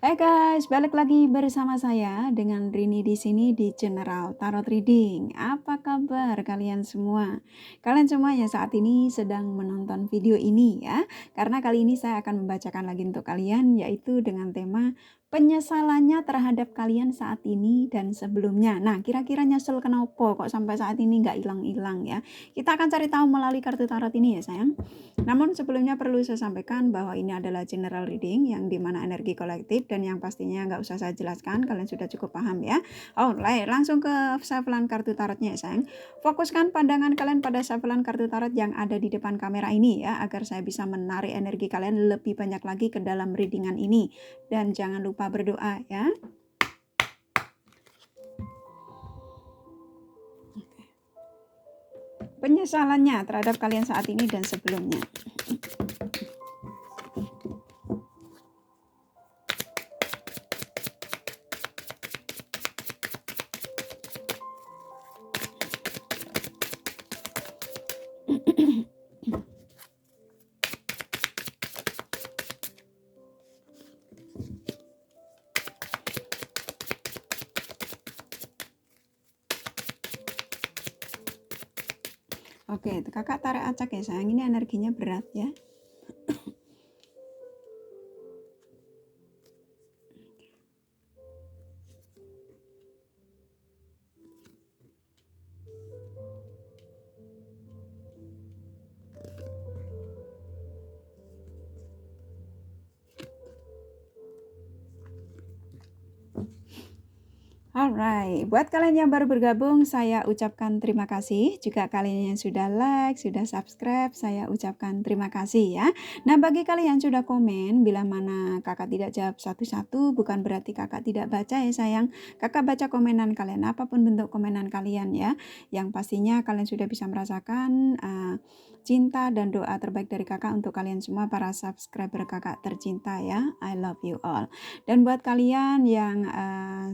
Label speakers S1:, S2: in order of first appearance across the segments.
S1: Hai guys, balik lagi bersama saya dengan Rini di sini di General Tarot Reading. Apa kabar kalian semua? Kalian semua yang saat ini sedang menonton video ini ya. Karena kali ini saya akan membacakan lagi untuk kalian yaitu dengan tema penyesalannya terhadap kalian saat ini dan sebelumnya. Nah, kira-kira nyesel kenapa kok sampai saat ini nggak hilang-hilang ya? Kita akan cari tahu melalui kartu tarot ini ya sayang. Namun sebelumnya perlu saya sampaikan bahwa ini adalah general reading yang dimana energi kolektif dan yang pastinya nggak usah saya jelaskan, kalian sudah cukup paham ya. Langsung ke shufflean kartu tarotnya ya sayang. Fokuskan pandangan kalian pada shufflean kartu tarot yang ada di depan kamera ini ya, agar saya bisa menarik energi kalian lebih banyak lagi ke dalam readingan ini. Dan jangan lupa berdoa ya. Penyesalannya terhadap kalian saat ini dan sebelumnya. Oke, kakak tarik acak ya sayang, ini energinya berat ya. Alright, buat kalian yang baru bergabung, saya ucapkan terima kasih. Juga kalian yang sudah like, sudah subscribe, saya ucapkan terima kasih ya. Nah, bagi kalian yang sudah komen, bila mana kakak tidak jawab satu-satu, bukan berarti kakak tidak baca ya sayang. Kakak baca komenan kalian, apapun bentuk komenan kalian ya. Yang pastinya kalian sudah bisa merasakan cinta dan doa terbaik dari kakak untuk kalian semua para subscriber kakak tercinta ya. I love you all. Dan buat kalian yang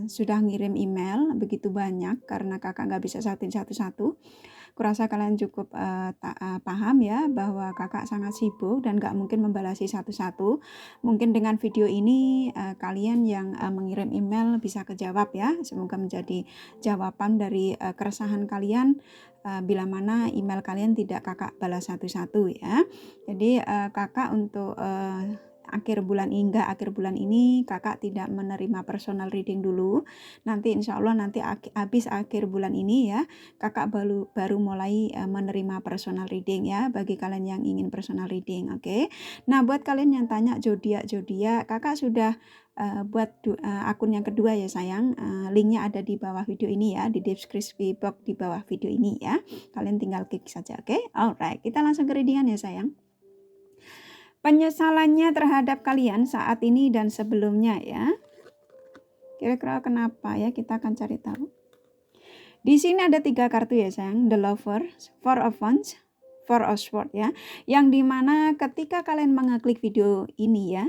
S1: sudah ngirim email begitu banyak karena kakak nggak bisa satuin satu-satu, kurasa kalian cukup paham ya bahwa kakak sangat sibuk dan nggak mungkin membalasi satu-satu. Mungkin dengan video ini kalian yang mengirim email bisa kejawab ya. Semoga menjadi jawaban dari keresahan kalian bila mana email kalian tidak kakak balas satu-satu ya. Jadi kakak untuk akhir bulan ini kakak tidak menerima personal reading dulu. Nanti insya Allah nanti habis akhir bulan ini ya kakak baru mulai menerima personal reading ya bagi kalian yang ingin personal reading. Oke. Nah, buat kalian yang tanya zodiak kakak sudah buat akun yang kedua ya sayang. Linknya ada di bawah video ini ya, di deskripsi box di bawah video ini ya. Kalian tinggal klik saja. Oke. Alright, kita langsung ke readingan ya sayang. Penyesalannya terhadap kalian saat ini dan sebelumnya ya. Kira-kira kenapa ya, kita akan cari tahu. Di sini ada 3 kartu ya sayang. The Lover, Four of Wands, Four of Swords ya. Yang dimana ketika kalian mengeklik video ini ya,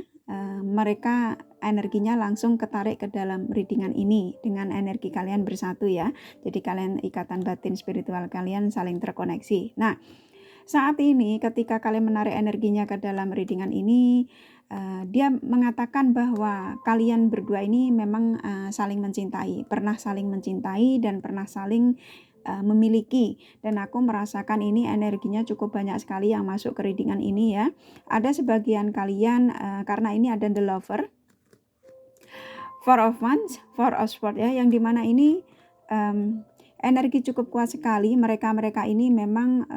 S1: mereka energinya langsung ketarik ke dalam readingan ini dengan energi kalian bersatu ya. Jadi kalian ikatan batin spiritual kalian saling terkoneksi. Nah, saat ini ketika kalian menarik energinya ke dalam readingan ini, dia mengatakan bahwa kalian berdua ini memang saling mencintai, pernah saling mencintai dan pernah saling memiliki. Dan aku merasakan ini energinya cukup banyak sekali yang masuk ke readingan ini ya. Ada sebagian kalian karena ini ada The Lover, Four of Wands, Four of Swords ya, yang dimana ini energi cukup kuat sekali. Mereka ini memang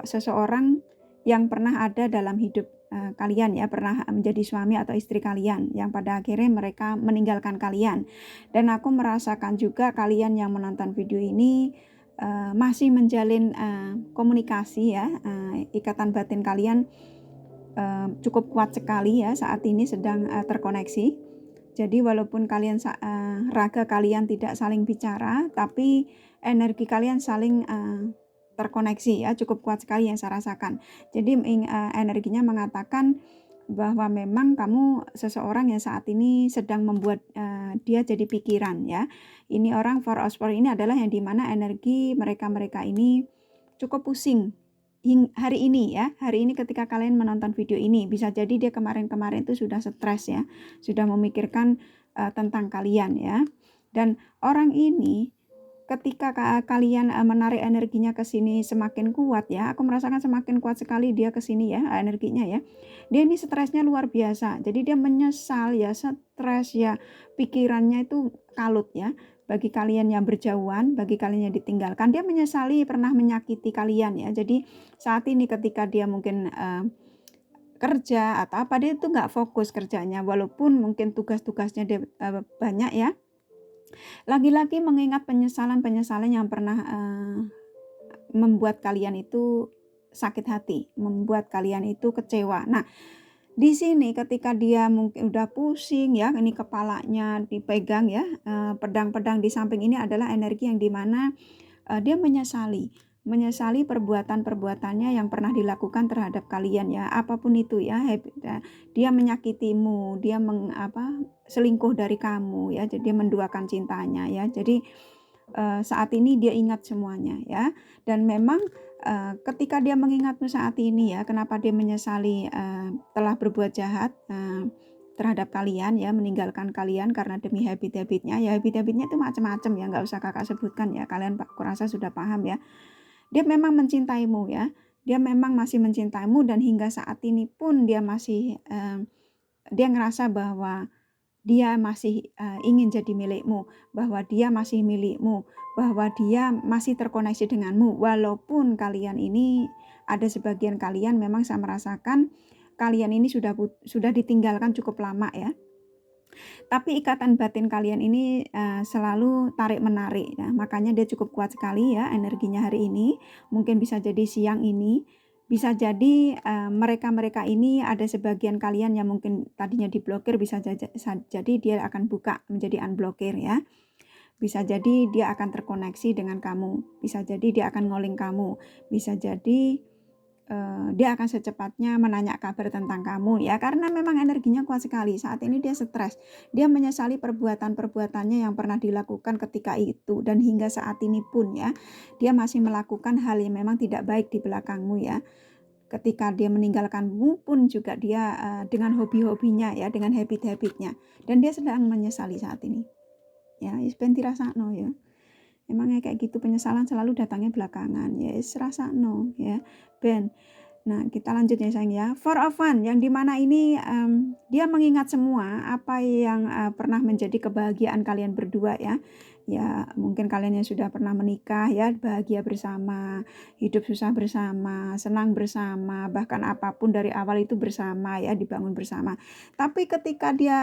S1: seseorang yang pernah ada dalam hidup kalian ya, pernah menjadi suami atau istri kalian yang pada akhirnya mereka meninggalkan kalian. Dan aku merasakan juga kalian yang menonton video ini masih menjalin komunikasi ya, ikatan batin kalian cukup kuat sekali ya, saat ini sedang terkoneksi. Jadi walaupun kalian raga kalian tidak saling bicara, tapi energi kalian saling terkoneksi ya, cukup kuat sekali yang saya rasakan. Jadi energinya mengatakan bahwa memang kamu seseorang yang saat ini sedang membuat dia jadi pikiran ya. Ini orang Four of Swords ini adalah yang dimana energi mereka ini cukup pusing hari ini ya, hari ini ketika kalian menonton video ini, bisa jadi dia kemarin-kemarin itu sudah stres ya, sudah memikirkan tentang kalian ya. Dan orang ini ketika kalian menarik energinya ke sini semakin kuat ya, aku merasakan semakin kuat sekali dia ke sini ya, energinya ya. Dia ini stresnya luar biasa. Jadi dia menyesal ya, stres ya, pikirannya itu kalut ya. Bagi kalian yang berjauhan, bagi kalian yang ditinggalkan, dia menyesali pernah menyakiti kalian ya. Jadi saat ini ketika dia mungkin kerja atau apa, dia itu nggak fokus kerjanya, walaupun mungkin tugas-tugasnya dia banyak ya. Lagi-lagi mengingat penyesalan-penyesalan yang pernah membuat kalian itu sakit hati, membuat kalian itu kecewa. Nah, di sini ketika dia mungkin udah pusing ya, ini kepalanya dipegang ya, pedang-pedang di samping ini adalah energi yang dimana dia menyesali perbuatan-perbuatannya yang pernah dilakukan terhadap kalian ya, apapun itu ya, dia menyakitimu, dia selingkuh dari kamu ya, jadi dia menduakan cintanya ya. Jadi saat ini dia ingat semuanya ya, dan memang ketika dia mengingatmu saat ini ya, kenapa dia menyesali telah berbuat jahat terhadap kalian ya, meninggalkan kalian karena demi habit-habitnya ya. Habit-habitnya itu macam-macam ya, nggak usah kakak sebutkan ya, kalian kurasa sudah paham ya. Dia memang mencintaimu ya, dia memang masih mencintaimu, dan hingga saat ini pun dia masih dia ngerasa bahwa dia masih ingin jadi milikmu, bahwa dia masih milikmu, bahwa dia masih terkoneksi denganmu. Walaupun kalian ini, ada sebagian kalian memang saya merasakan kalian ini sudah ditinggalkan cukup lama ya. Tapi ikatan batin kalian ini selalu tarik-menarik ya. Makanya dia cukup kuat sekali ya energinya hari ini. Mungkin bisa jadi siang ini. Bisa jadi mereka-mereka ini ada sebagian kalian yang mungkin tadinya diblokir, bisa jadi dia akan buka menjadi unblokir ya. Bisa jadi dia akan terkoneksi dengan kamu. Bisa jadi dia akan ngoling kamu. Bisa jadi dia akan secepatnya menanya kabar tentang kamu ya, karena memang energinya kuat sekali. Saat ini dia stres, dia menyesali perbuatan-perbuatannya yang pernah dilakukan ketika itu, dan hingga saat ini pun ya, dia masih melakukan hal yang memang tidak baik di belakangmu ya. Ketika dia meninggalkanmu pun juga dia dengan hobi-hobinya ya, dengan habit-habitnya, dan dia sedang menyesali saat ini ya. Ben dirasakno ya, emangnya kayak gitu, penyesalan selalu datangnya belakangan ya, rasakno ya Ben. Nah, kita lanjut ya sayang ya. For of Fun, yang dimana ini dia mengingat semua apa yang pernah menjadi kebahagiaan kalian berdua ya. Ya, mungkin kalian yang sudah pernah menikah ya, bahagia bersama, hidup susah bersama, senang bersama, bahkan apapun dari awal itu bersama ya, dibangun bersama. Tapi ketika dia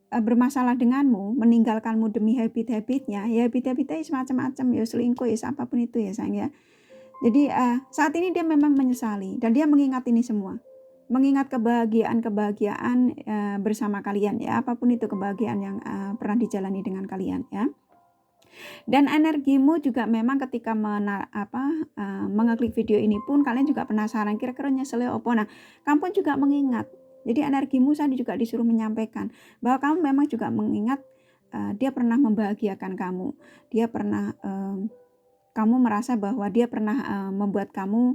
S1: bermasalah denganmu, meninggalkanmu demi habit-habitnya, ya habit-habitnya semacam-macam ya, selingkuh ya, apapun itu ya sayang ya. Jadi saat ini dia memang menyesali, dan dia mengingat ini semua, mengingat kebahagiaan bersama kalian ya, apapun itu kebahagiaan yang pernah dijalani dengan kalian ya. Dan energimu juga memang ketika mengeklik video ini pun kalian juga penasaran kira-kira nyesel apa. Nah, kamu pun juga mengingat. Jadi energimu saya juga disuruh menyampaikan bahwa kamu memang juga mengingat dia pernah membahagiakan kamu. Dia pernah kamu merasa bahwa dia pernah membuat kamu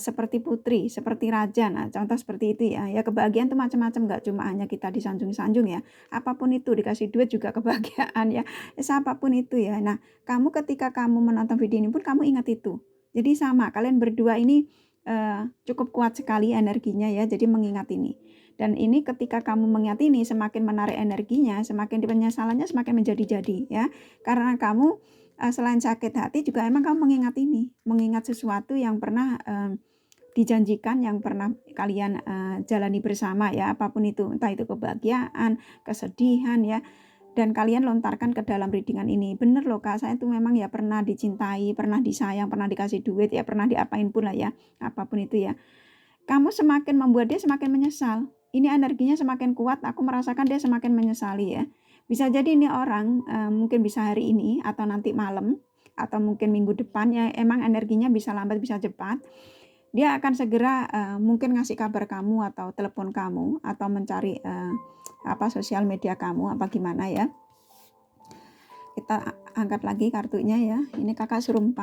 S1: seperti putri, seperti raja. Nah, contoh seperti itu ya. Ya, kebahagiaan itu macam-macam, nggak cuma hanya kita disanjung-sanjung ya. Apapun itu, dikasih duit juga kebahagiaan ya. Apapun itu ya. Nah, kamu ketika kamu menonton video ini pun kamu ingat itu. Jadi sama, kalian berdua ini cukup kuat sekali energinya ya. Jadi mengingat ini. Dan ini ketika kamu mengingat ini, semakin menarik energinya, semakin penyesalannya semakin menjadi-jadi ya. Karena kamu selain sakit hati juga emang kamu mengingat ini, mengingat sesuatu yang pernah dijanjikan, yang pernah kalian jalani bersama ya, apapun itu, entah itu kebahagiaan, kesedihan ya, dan kalian lontarkan ke dalam readingan ini. Bener loh Kak, saya itu memang ya pernah dicintai, pernah disayang, pernah dikasih duit ya, pernah diapain pun lah ya, apapun itu ya. Kamu semakin membuat dia semakin menyesal. Ini energinya semakin kuat, aku merasakan dia semakin menyesali ya. Bisa jadi ini orang mungkin bisa hari ini atau nanti malam atau mungkin minggu depan ya, emang energinya bisa lambat bisa cepat. Dia akan segera mungkin ngasih kabar kamu atau telepon kamu atau mencari sosial media kamu apa gimana ya. Kita angkat lagi kartunya ya. Ini kakak suruh 4.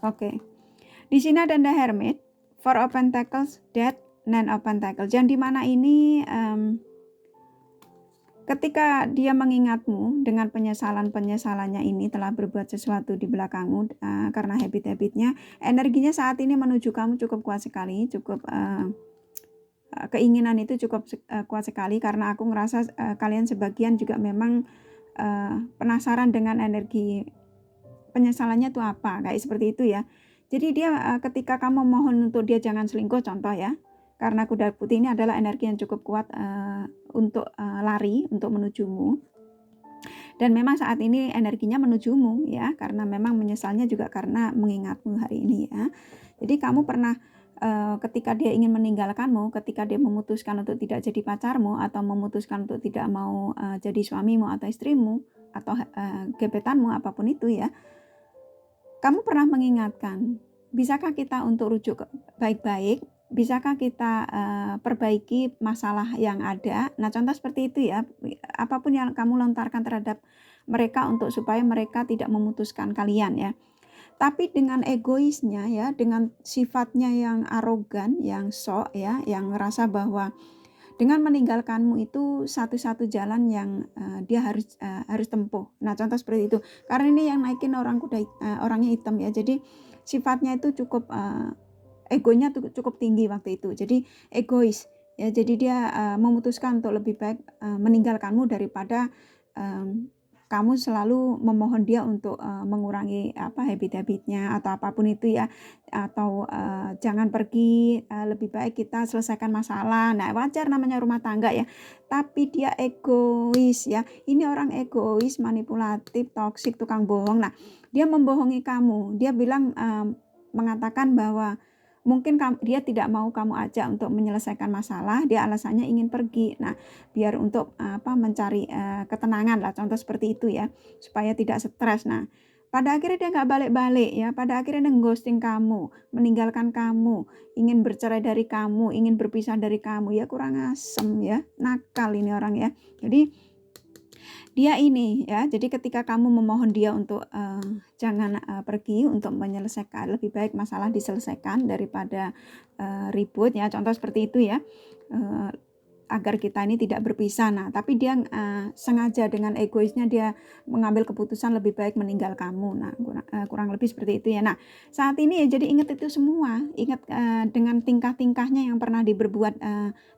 S1: Oke. Di sini ada the Hermit, Four of Pentacles, Death, Nine of Pentacles. Yang dimana ini ketika dia mengingatmu dengan penyesalannya ini telah berbuat sesuatu di belakangmu karena habit-habitnya, energinya saat ini menuju kamu cukup kuat sekali, cukup keinginan itu cukup kuat sekali, karena aku ngerasa kalian sebagian juga memang penasaran dengan energi penyesalannya itu apa, kayak seperti itu ya. Jadi dia ketika kamu mohon untuk dia jangan selingkuh, contoh ya, karena kuda putih ini adalah energi yang cukup kuat untuk lari, untuk menujumu. Dan memang saat ini energinya menujumu ya, karena memang menyesalnya juga karena mengingatmu hari ini ya. Jadi kamu pernah ketika dia ingin meninggalkanmu, ketika dia memutuskan untuk tidak jadi pacarmu, atau memutuskan untuk tidak mau jadi suamimu atau istrimu, atau gebetanmu, apapun itu ya, kamu pernah mengingatkan, bisakah kita untuk rujuk baik-baik? Bisakah kita perbaiki masalah yang ada? Nah, contoh seperti itu ya. Apapun yang kamu lontarkan terhadap mereka untuk supaya mereka tidak memutuskan kalian ya. Tapi dengan egoisnya ya, dengan sifatnya yang arogan, yang sok ya, yang ngerasa bahwa dengan meninggalkanmu itu satu-satu jalan yang dia harus tempuh. Nah, contoh seperti itu. Karena ini yang naikin orangnya hitam ya. Jadi sifatnya itu cukup egonya cukup tinggi waktu itu. Jadi egois ya. Jadi dia memutuskan untuk lebih baik meninggalkanmu daripada kamu selalu memohon dia untuk mengurangi habit-habitnya atau apapun itu ya, atau jangan pergi, lebih baik kita selesaikan masalah. Nah, wajar namanya rumah tangga ya, tapi dia egois ya. Ini orang egois, manipulatif, toksik, tukang bohong. Nah, dia membohongi kamu. Dia bilang mengatakan bahwa mungkin dia tidak mau kamu ajak untuk menyelesaikan masalah, dia alasannya ingin pergi. Nah, biar untuk mencari ketenangan lah, contoh seperti itu ya, supaya tidak stres. Nah, pada akhirnya dia nggak balik-balik ya, pada akhirnya dia ghosting kamu, meninggalkan kamu, ingin bercerai dari kamu, ingin berpisah dari kamu ya, kurang asem ya, nakal ini orang ya. Jadi dia ini ya, jadi ketika kamu memohon dia untuk jangan pergi, untuk menyelesaikan, lebih baik masalah diselesaikan daripada ribut ya, contoh seperti itu ya, agar kita ini tidak berpisah. Nah, tapi dia sengaja dengan egoisnya dia mengambil keputusan lebih baik meninggal kamu. Nah, kurang lebih seperti itu ya. Nah, saat ini ya jadi ingat itu semua, ingat dengan tingkah-tingkahnya yang pernah diberbuat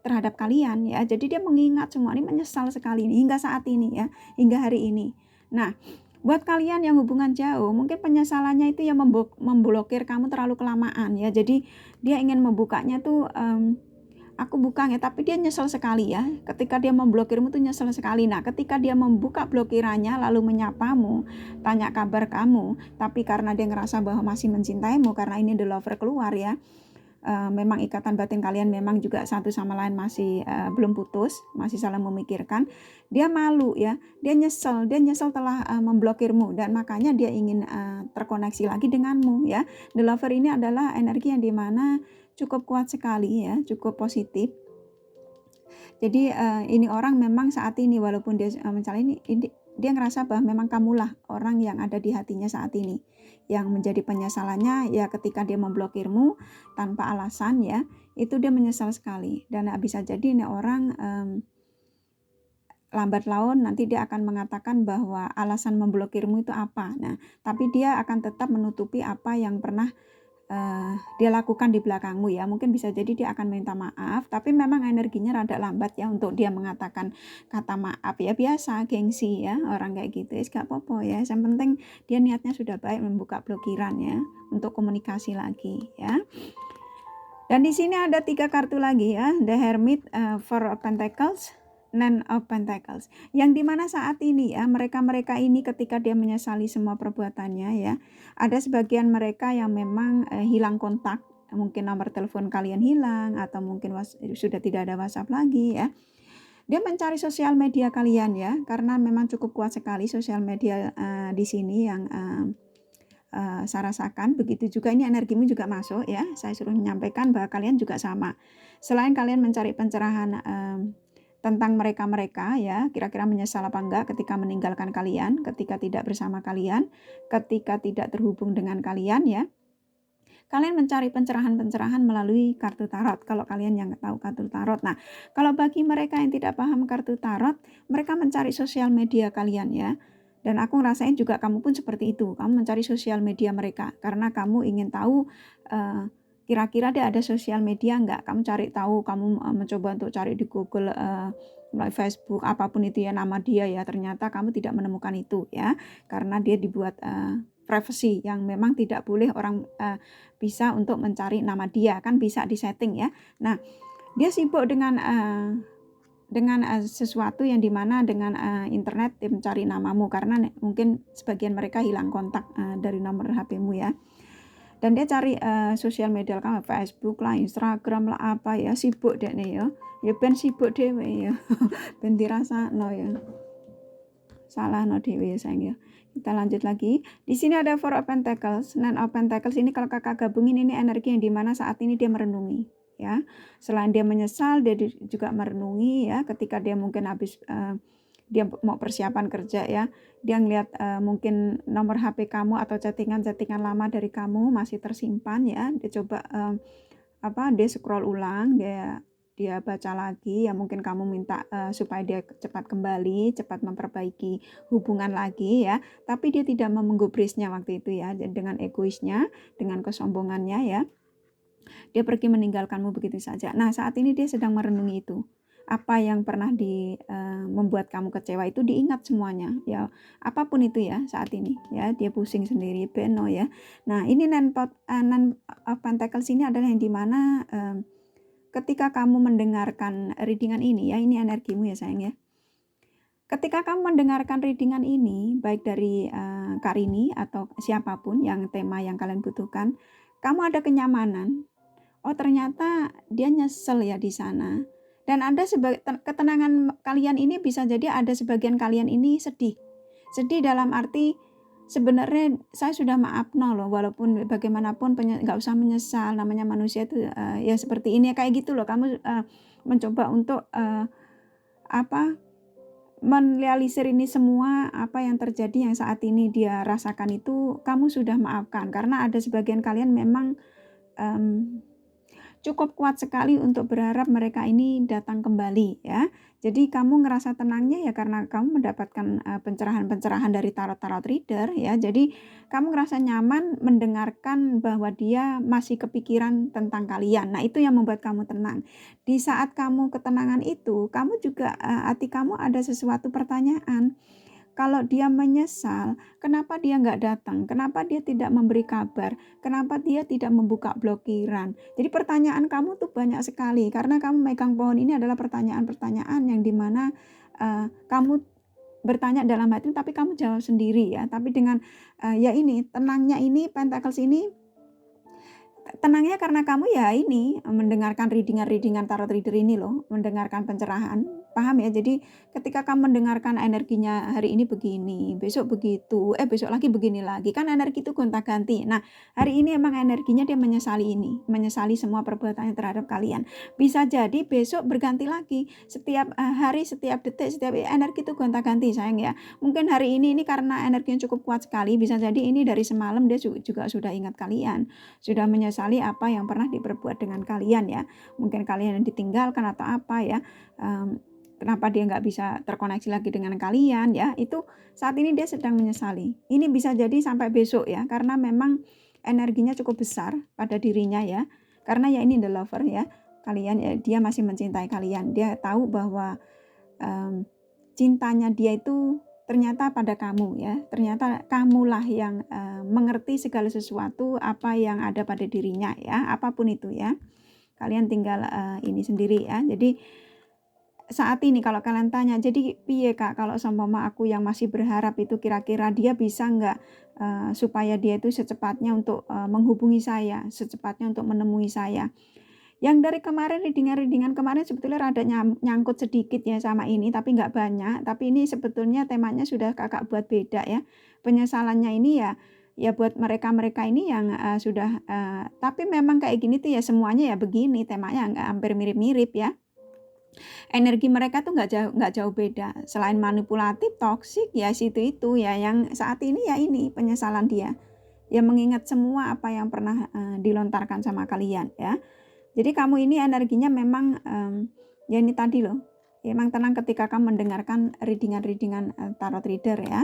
S1: terhadap kalian ya. Jadi dia mengingat semua ini, menyesal sekali ini hingga saat ini ya, hingga hari ini. Nah, buat kalian yang hubungan jauh, mungkin penyesalannya itu ya memblokir kamu terlalu kelamaan ya. Jadi dia ingin membukanya tuh aku buka ya, tapi dia nyesel sekali ya. Ketika dia memblokirmu tuh nyesel sekali. Nah, ketika dia membuka blokirannya lalu menyapamu, tanya kabar kamu, tapi karena dia ngerasa bahwa masih mencintaimu, karena ini the lover keluar ya, memang ikatan batin kalian memang juga satu sama lain masih belum putus, masih saling memikirkan, dia malu ya, dia nyesel telah memblokirmu, dan makanya dia ingin terkoneksi lagi denganmu ya. The lover ini adalah energi yang dimana cukup kuat sekali ya, cukup positif. Jadi ini orang memang saat ini walaupun dia mencari ini, dia ngerasa bahwa memang kamulah orang yang ada di hatinya saat ini. Yang menjadi penyesalannya ya ketika dia memblokirmu tanpa alasan ya, itu dia menyesal sekali. Dan bisa jadi ini orang lambat laun nanti dia akan mengatakan bahwa alasan memblokirmu itu apa. Nah, tapi dia akan tetap menutupi apa yang pernah dia lakukan di belakangmu ya. Mungkin bisa jadi dia akan minta maaf, tapi memang energinya rada lambat ya untuk dia mengatakan kata maaf ya. Biasa gengsi ya, orang kayak gitu ya, gak apa-apa ya. Yang penting dia niatnya sudah baik, membuka blokiran ya untuk komunikasi lagi ya. Dan di sini ada 3 kartu lagi ya, The Hermit, Four of Pentacles, Nine of Pentacles, yang dimana saat ini ya, mereka ini ketika dia menyesali semua perbuatannya ya, ada sebagian mereka yang memang hilang kontak, mungkin nomor telepon kalian hilang, atau mungkin sudah tidak ada WhatsApp lagi ya. Dia mencari sosial media kalian ya, karena memang cukup kuat sekali sosial media di sini yang saya rasakan. Begitu juga ini energimu juga masuk ya, saya suruh menyampaikan bahwa kalian juga sama. Selain kalian mencari pencerahan tentang mereka ya, kira-kira menyesal apa enggak ketika meninggalkan kalian, ketika tidak bersama kalian, ketika tidak terhubung dengan kalian ya. kalian mencari pencerahan-pencerahan melalui kartu tarot. Kalau kalian yang nggak tahu kartu tarot. Nah, kalau bagi mereka yang tidak paham kartu tarot, mereka mencari sosial media kalian ya. Dan aku ngerasain juga kamu pun seperti itu. Kamu mencari sosial media mereka karena kamu ingin tahu kira-kira dia ada sosial media nggak. Kamu cari tahu, kamu mencoba untuk cari di Google, melalui Facebook, apapun itu ya nama dia ya. Ternyata kamu tidak menemukan itu ya, karena dia dibuat privacy yang memang tidak boleh orang bisa untuk mencari nama dia, kan bisa disetting ya. Nah, dia sibuk dengan sesuatu yang dimana dengan internet dia mencari namamu karena mungkin sebagian mereka hilang kontak dari nomor HP-mu ya. Dan dia cari sosial media kamu, Facebook lah, Instagram lah, apa ya, sibuk deh nih ya. Ya ben sibuk dewe ya. Ben dirasa no ya. Salah no dewe ya sayang ya. Kita lanjut lagi. Di sini ada Four of Pentacles. Nine of Pentacles ini kalau kakak gabungin ini energi yang dimana saat ini dia merenungi ya. Selain dia menyesal, dia juga merenungi ya. Ketika dia mungkin habis dia mau persiapan kerja ya, dia ngeliat mungkin nomor HP kamu atau chattingan-chattingan lama dari kamu masih tersimpan ya, dia coba dia scroll ulang, dia baca lagi ya, mungkin kamu minta supaya dia cepat kembali, cepat memperbaiki hubungan lagi ya, tapi dia tidak mau menggubrisnya waktu itu ya, dengan egoisnya, dengan kesombongannya ya, dia pergi meninggalkanmu begitu saja. Nah, saat ini dia sedang merenungi itu. Apa yang pernah membuat kamu kecewa itu diingat semuanya ya, apapun itu ya saat ini ya, dia pusing sendiri beno ya. Nah, ini Nine of Pentacles ini adalah yang dimana ketika kamu mendengarkan readingan ini ya, ini energimu ya sayang ya. Ketika kamu mendengarkan readingan ini, baik dari Karini atau siapapun yang tema yang kalian butuhkan, kamu ada kenyamanan. Oh, ternyata dia nyesel ya di sana. Dan ada ketenangan kalian ini bisa jadi ada sebagian kalian ini sedih. Sedih dalam arti sebenarnya saya sudah maaf loh, walaupun bagaimanapun nggak usah menyesal, namanya manusia itu ya seperti ini kayak gitu loh. Kamu mencoba untuk merealisir ini semua apa yang terjadi yang saat ini dia rasakan itu kamu sudah maafkan, karena ada sebagian kalian memang cukup kuat sekali untuk berharap mereka ini datang kembali ya. Jadi kamu ngerasa tenangnya ya karena kamu mendapatkan pencerahan-pencerahan dari tarot-tarot reader ya. Jadi kamu ngerasa nyaman mendengarkan bahwa dia masih kepikiran tentang kalian. Nah, itu yang membuat kamu tenang. Di saat kamu ketenangan itu, kamu juga hati kamu ada sesuatu pertanyaan. Kalau dia menyesal, kenapa dia nggak datang? Kenapa dia tidak memberi kabar? Kenapa dia tidak membuka blokiran? Jadi pertanyaan kamu tuh banyak sekali. Karena kamu megang pohon ini adalah pertanyaan-pertanyaan yang dimana kamu bertanya dalam hati, tapi kamu jawab sendiri ya. Tapi dengan ya ini, tenangnya ini, Pentacles ini, tenangnya karena kamu ya ini mendengarkan readingan tarot reader ini loh, mendengarkan pencerahan, paham ya? Jadi ketika kamu mendengarkan energinya hari ini begini, besok begitu, besok lagi begini lagi, kan energi itu gonta-ganti. Nah, hari ini emang energinya dia menyesali ini, menyesali semua perbuatannya terhadap kalian. Bisa jadi besok berganti lagi, setiap hari, setiap detik, setiap energi itu gonta-ganti sayang ya. Mungkin hari ini karena energinya cukup kuat sekali, bisa jadi ini dari semalam dia juga sudah ingat kalian, sudah menyesali apa yang pernah diperbuat dengan kalian ya. Mungkin kalian yang ditinggalkan atau apa ya, kenapa dia nggak bisa terkoneksi lagi dengan kalian ya, itu saat ini dia sedang menyesali. Ini bisa jadi sampai besok ya, karena memang energinya cukup besar pada dirinya ya, karena ya ini the lover ya, kalian ya, dia masih mencintai kalian, dia tahu bahwa cintanya dia itu ternyata pada kamu ya, ternyata kamulah yang mengerti segala sesuatu apa yang ada pada dirinya ya, apapun itu ya, kalian tinggal ini sendiri ya. Jadi saat ini kalau kalian tanya, jadi piye kak kalau sama mama aku yang masih berharap itu, kira-kira dia bisa nggak supaya dia itu secepatnya untuk menghubungi saya, secepatnya untuk menemui saya. Yang dari kemarin readingan kemarin sebetulnya rada nyangkut sedikit ya sama ini, tapi nggak banyak. Tapi ini sebetulnya temanya sudah kakak buat beda ya. Penyesalannya ini ya buat mereka ini yang sudah tapi memang kayak gini tuh ya, semuanya ya begini temanya, nggak hampir mirip-mirip ya. Energi mereka tuh nggak jauh beda. Selain manipulatif, toksik ya situ itu ya, yang saat ini ya ini penyesalan dia. ya mengingat semua apa yang pernah dilontarkan sama kalian ya. Jadi kamu ini energinya memang ya ini tadi loh, memang tenang ketika kamu mendengarkan readingan tarot reader ya.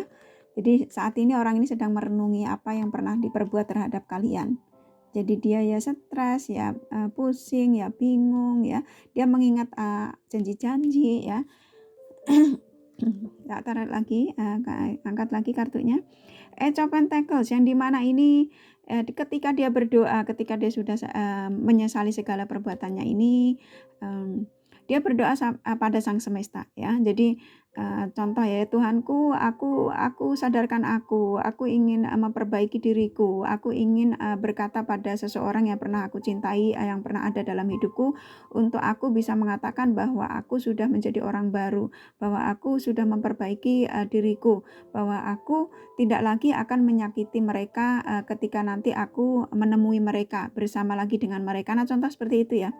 S1: Jadi saat ini orang ini sedang merenungi apa yang pernah diperbuat terhadap kalian. Jadi dia ya stres, ya pusing, ya bingung ya. Dia mengingat janji-janji ya. Tak tarik lagi, angkat lagi kartunya. Eight of Pentacles yang dimana ini ketika dia berdoa, ketika dia sudah menyesali segala perbuatannya ini, dia berdoa pada Sang Semesta ya. Jadi contoh ya, Tuhanku, aku sadarkan aku ingin memperbaiki diriku, aku ingin berkata pada seseorang yang pernah aku cintai, yang pernah ada dalam hidupku, untuk aku bisa mengatakan bahwa aku sudah menjadi orang baru, bahwa aku sudah memperbaiki diriku, bahwa aku tidak lagi akan menyakiti mereka ketika nanti aku menemui mereka, bersama lagi dengan mereka. Nah, contoh seperti itu ya.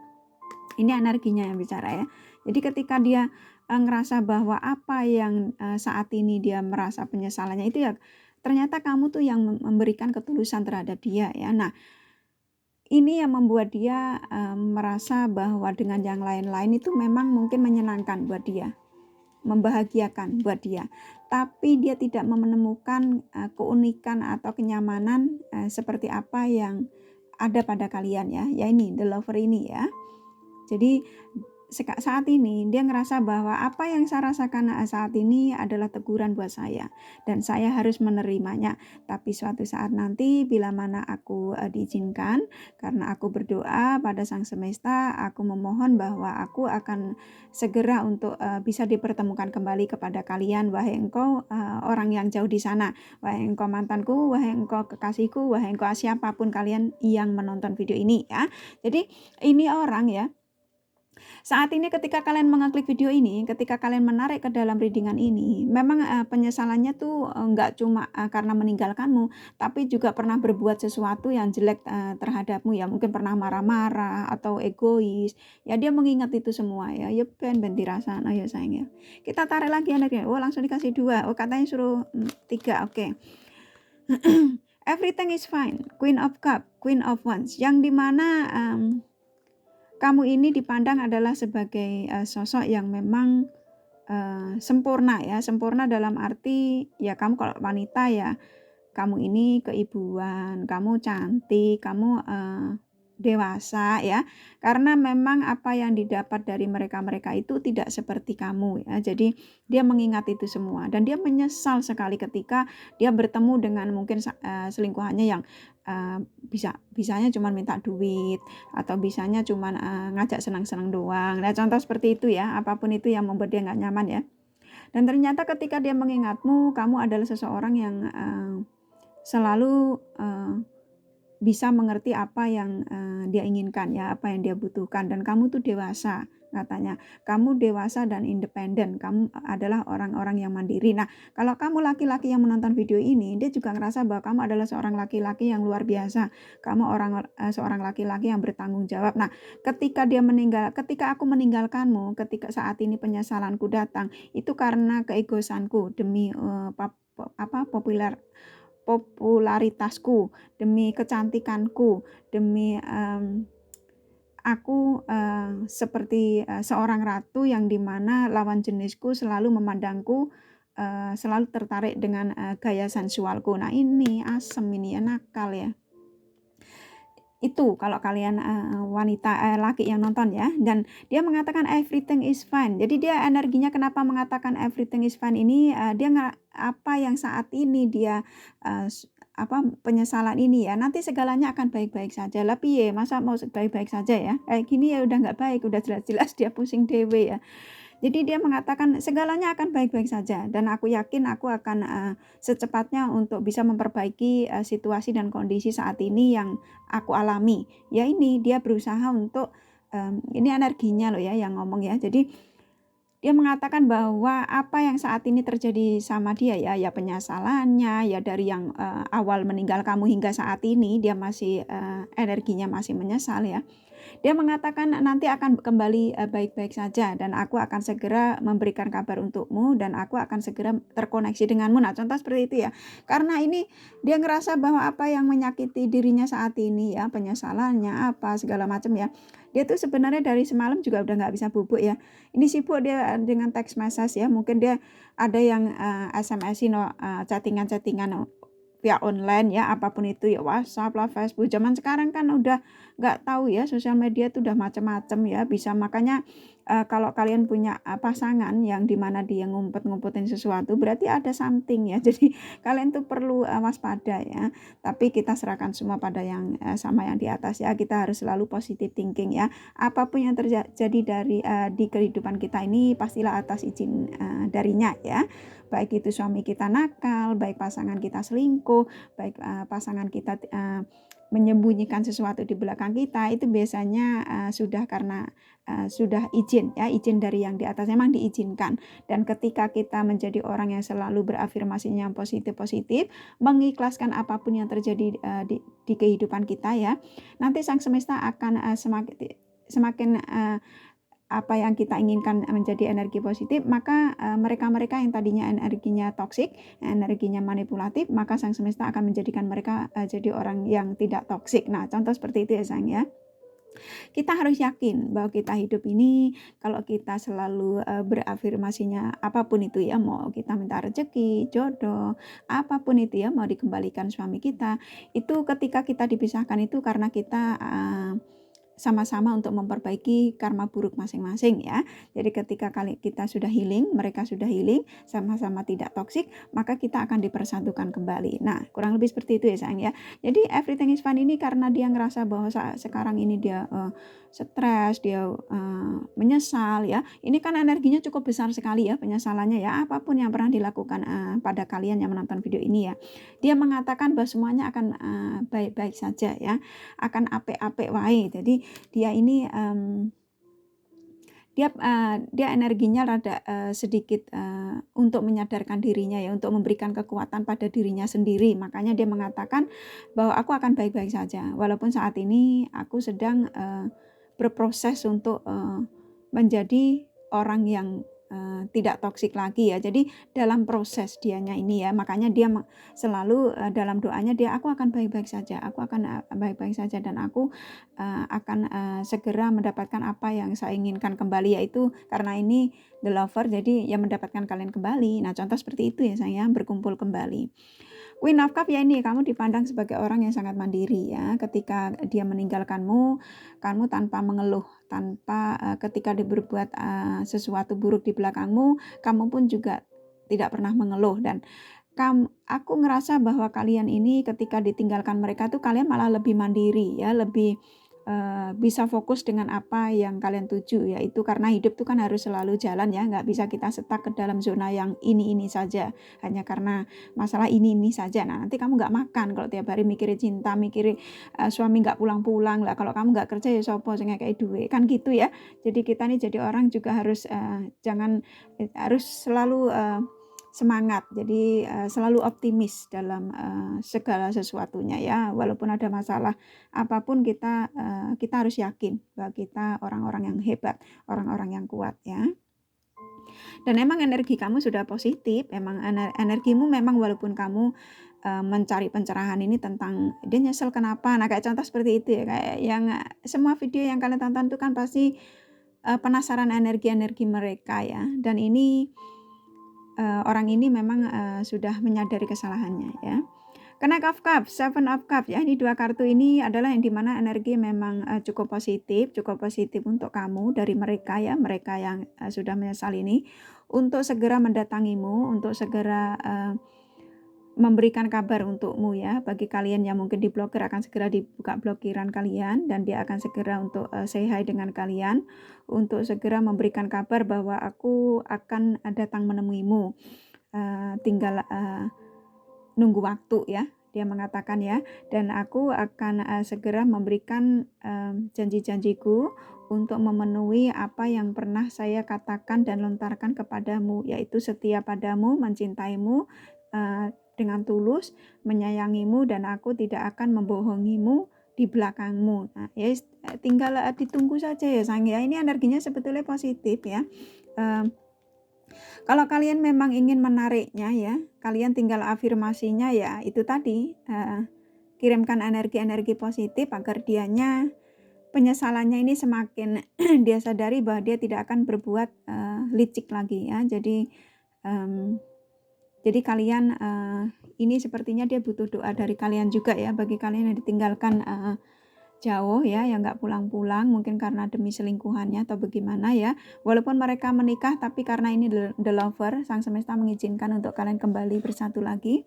S1: Ini energinya yang bicara ya. Jadi ketika dia ngerasa bahwa apa yang saat ini dia merasa penyesalannya itu ya, ternyata kamu tuh yang memberikan ketulusan terhadap dia ya. Nah, ini yang membuat dia merasa bahwa dengan yang lain-lain itu memang mungkin menyenangkan buat dia, membahagiakan buat dia, tapi dia tidak menemukan keunikan atau kenyamanan seperti apa yang ada pada kalian ya. Ya ini the lover ini ya. Jadi saat ini dia ngerasa bahwa apa yang saya rasakan saat ini adalah teguran buat saya dan saya harus menerimanya. Tapi suatu saat nanti bila mana aku diizinkan, karena aku berdoa pada Sang Semesta, aku memohon bahwa aku akan segera untuk bisa dipertemukan kembali kepada kalian, wahai engkau orang yang jauh di sana, wahai engkau mantanku, wahai engkau kekasihku, wahai engkau siapapun kalian yang menonton video ini ya. Jadi ini orang ya, saat ini ketika kalian mengeklik video ini, ketika kalian menarik ke dalam readingan ini, memang penyesalannya tuh nggak cuma karena meninggalkanmu, tapi juga pernah berbuat sesuatu yang jelek terhadapmu ya, mungkin pernah marah-marah atau egois. Ya dia mengingat itu semua ya. Ya ben dirasa, ya sayang ya. Kita tarik lagi anaknya. Oh langsung dikasih 2. Oh katanya suruh 3. Oke. Everything is fine. Queen of Cup, Queen of Wands. Yang dimana kamu ini dipandang adalah sebagai sosok yang memang sempurna ya. Sempurna dalam arti ya, kamu kalau wanita ya, kamu ini keibuan, kamu cantik, kamu dewasa ya. Karena memang apa yang didapat dari mereka-mereka itu tidak seperti kamu ya. Jadi dia mengingat itu semua dan dia menyesal sekali ketika dia bertemu dengan mungkin selingkuhannya yang bisanya cuma minta duit atau bisanya cuma ngajak senang-senang doang. Nah contoh seperti itu ya, apapun itu yang membuat dia nggak nyaman ya. Dan ternyata ketika dia mengingatmu, kamu adalah seseorang yang selalu bisa mengerti apa yang dia inginkan ya, apa yang dia butuhkan, dan kamu tuh dewasa katanya. Kamu dewasa dan independen, kamu adalah orang-orang yang mandiri. Nah, kalau kamu laki-laki yang menonton video ini, dia juga ngerasa bahwa kamu adalah seorang laki-laki yang luar biasa. Kamu seorang laki-laki yang bertanggung jawab. Nah, ketika aku meninggalkanmu, ketika saat ini penyesalanku datang, itu karena keegoisanku demi popularitasku, demi kecantikanku, demi aku seperti seorang ratu yang dimana lawan jenisku selalu memandangku selalu tertarik dengan gaya sensualku. Nah ini asem ini ya, nakal ya. Itu kalau kalian wanita laki yang nonton ya, dan dia mengatakan everything is fine. Jadi dia energinya kenapa mengatakan everything is fine ini, dia apa yang saat ini dia penyesalan ini ya, nanti segalanya akan baik-baik saja lah. Piye masa mau baik-baik saja ya, kayak gini ya udah nggak baik, udah jelas-jelas dia pusing dewe ya. Jadi dia mengatakan segalanya akan baik-baik saja dan aku yakin aku akan secepatnya untuk bisa memperbaiki situasi dan kondisi saat ini yang aku alami. Ya ini dia berusaha untuk ini energinya loh ya yang ngomong ya. Jadi dia mengatakan bahwa apa yang saat ini terjadi sama dia ya penyesalannya ya, dari yang awal meninggal kamu hingga saat ini dia masih energinya masih menyesal ya. Dia mengatakan nanti akan kembali baik-baik saja dan aku akan segera memberikan kabar untukmu dan aku akan segera terkoneksi denganmu. Nah, contoh seperti itu ya. Karena ini dia ngerasa bahwa apa yang menyakiti dirinya saat ini ya, penyesalannya apa segala macam ya. Dia tuh sebenarnya dari semalam juga udah nggak bisa bubuk ya. Ini sibuk dia dengan text message ya. Mungkin dia ada yang SMS-in chattingan-chattingan via online ya, apapun itu ya, WhatsApp lah, Facebook. Zaman sekarang kan udah nggak tahu ya, sosial media itu udah macam-macam ya, bisa. Makanya kalau kalian punya pasangan yang dimana dia ngumpet-ngumpetin sesuatu, berarti ada something ya. Jadi kalian tuh perlu waspada ya. Tapi kita serahkan semua pada yang sama yang di atas ya. Kita harus selalu positive thinking ya. Apapun yang terjadi di kehidupan kita ini pastilah atas izin darinya ya. Baik itu suami kita nakal, baik pasangan kita selingkuh, baik pasangan kita menyembunyikan sesuatu di belakang kita, itu biasanya sudah karena sudah izin ya, izin dari yang di atas, memang diizinkan. Dan ketika kita menjadi orang yang selalu berafirmasinya yang positif-positif, mengikhlaskan apapun yang terjadi di kehidupan kita ya, nanti sang semesta akan semakin apa yang kita inginkan menjadi energi positif, maka mereka-mereka yang tadinya energinya toksik, energinya manipulatif, maka sang semesta akan menjadikan mereka jadi orang yang tidak toksik. Nah, contoh seperti itu ya sayang ya. Kita harus yakin bahwa kita hidup ini kalau kita selalu berafirmasinya apapun itu ya, mau kita minta rezeki, jodoh, apapun itu ya, mau dikembalikan suami kita, itu ketika kita dipisahkan itu karena kita sama-sama untuk memperbaiki karma buruk masing-masing ya. Jadi ketika kita sudah healing, mereka sudah healing, sama-sama tidak toksik, maka kita akan dipersatukan kembali. Nah, kurang lebih seperti itu ya sayang ya. Jadi everything is fine ini karena dia ngerasa bahwa sekarang ini dia stres, dia menyesal ya. Ini kan energinya cukup besar sekali ya penyesalannya ya. Apapun yang pernah dilakukan pada kalian yang menonton video ini ya. Dia mengatakan bahwa semuanya akan baik-baik saja ya. Akan apik-apik wae. Jadi dia ini dia energinya rada sedikit untuk menyadarkan dirinya ya, untuk memberikan kekuatan pada dirinya sendiri. Makanya dia mengatakan bahwa aku akan baik-baik saja walaupun saat ini aku sedang berproses untuk menjadi orang yang tidak toksik lagi ya. Jadi dalam proses dianya ini ya, makanya dia selalu dalam doanya dia, aku akan baik-baik saja, aku akan baik-baik saja dan aku akan segera mendapatkan apa yang saya inginkan kembali, yaitu karena ini the lover, jadi ya mendapatkan kalian kembali. Nah, contoh seperti itu ya sayang, berkumpul kembali. Queen of Cup ya, ini kamu dipandang sebagai orang yang sangat mandiri ya. Ketika dia meninggalkanmu, kamu tanpa mengeluh, tanpa ketika dia berbuat sesuatu buruk di belakangmu, kamu pun juga tidak pernah mengeluh. Dan aku ngerasa bahwa kalian ini ketika ditinggalkan mereka tuh kalian malah lebih mandiri ya, lebih bisa fokus dengan apa yang kalian tuju, yaitu karena hidup tuh kan harus selalu jalan ya, nggak bisa kita stuck ke dalam zona yang ini saja hanya karena masalah ini saja. Nah, nanti kamu nggak makan kalau tiap hari mikirin cinta, mikirin suami nggak pulang-pulang lah, kalau kamu nggak kerja ya sopo sing kayak duit kan gitu ya. Jadi kita nih jadi orang juga harus harus selalu semangat, jadi selalu optimis dalam segala sesuatunya ya, walaupun ada masalah apapun kita harus yakin bahwa kita orang-orang yang hebat, orang-orang yang kuat ya. Dan emang energi kamu sudah positif, emang energimu memang walaupun kamu mencari pencerahan ini tentang dia nyesel kenapa, nah kayak contoh seperti itu ya, kayak yang semua video yang kalian tonton itu kan pasti penasaran energi-energi mereka ya, dan ini orang ini memang sudah menyadari kesalahannya ya. Knight of Cups, Seven of Cups ya, ini dua kartu ini adalah yang dimana energi memang cukup positif untuk kamu dari mereka ya, mereka yang sudah menyesal ini, untuk segera mendatangimu, untuk segera memberikan kabar untukmu ya. Bagi kalian yang mungkin diblokir akan segera dibuka blokiran kalian dan dia akan segera untuk say hi dengan kalian, untuk segera memberikan kabar bahwa aku akan datang menemuimu, tinggal nunggu waktu ya, dia mengatakan ya, dan aku akan segera memberikan janji-janjiku untuk memenuhi apa yang pernah saya katakan dan lontarkan kepadamu, yaitu setia padamu, mencintaimu dengan tulus, menyayangimu, dan aku tidak akan membohongimu di belakangmu. Nah, ya tinggal ditunggu saja ya sayang ya. Ini energinya sebetulnya positif ya. Kalau kalian memang ingin menariknya ya, kalian tinggal afirmasinya ya itu tadi, kirimkan energi-energi positif agar dianya penyesalannya ini semakin dia sadari bahwa dia tidak akan berbuat licik lagi ya. Jadi kalian ini sepertinya dia butuh doa dari kalian juga ya, bagi kalian yang ditinggalkan jauh ya, yang nggak pulang-pulang mungkin karena demi selingkuhannya atau bagaimana ya. Walaupun mereka menikah tapi karena ini the lover, sang semesta mengizinkan untuk kalian kembali bersatu lagi.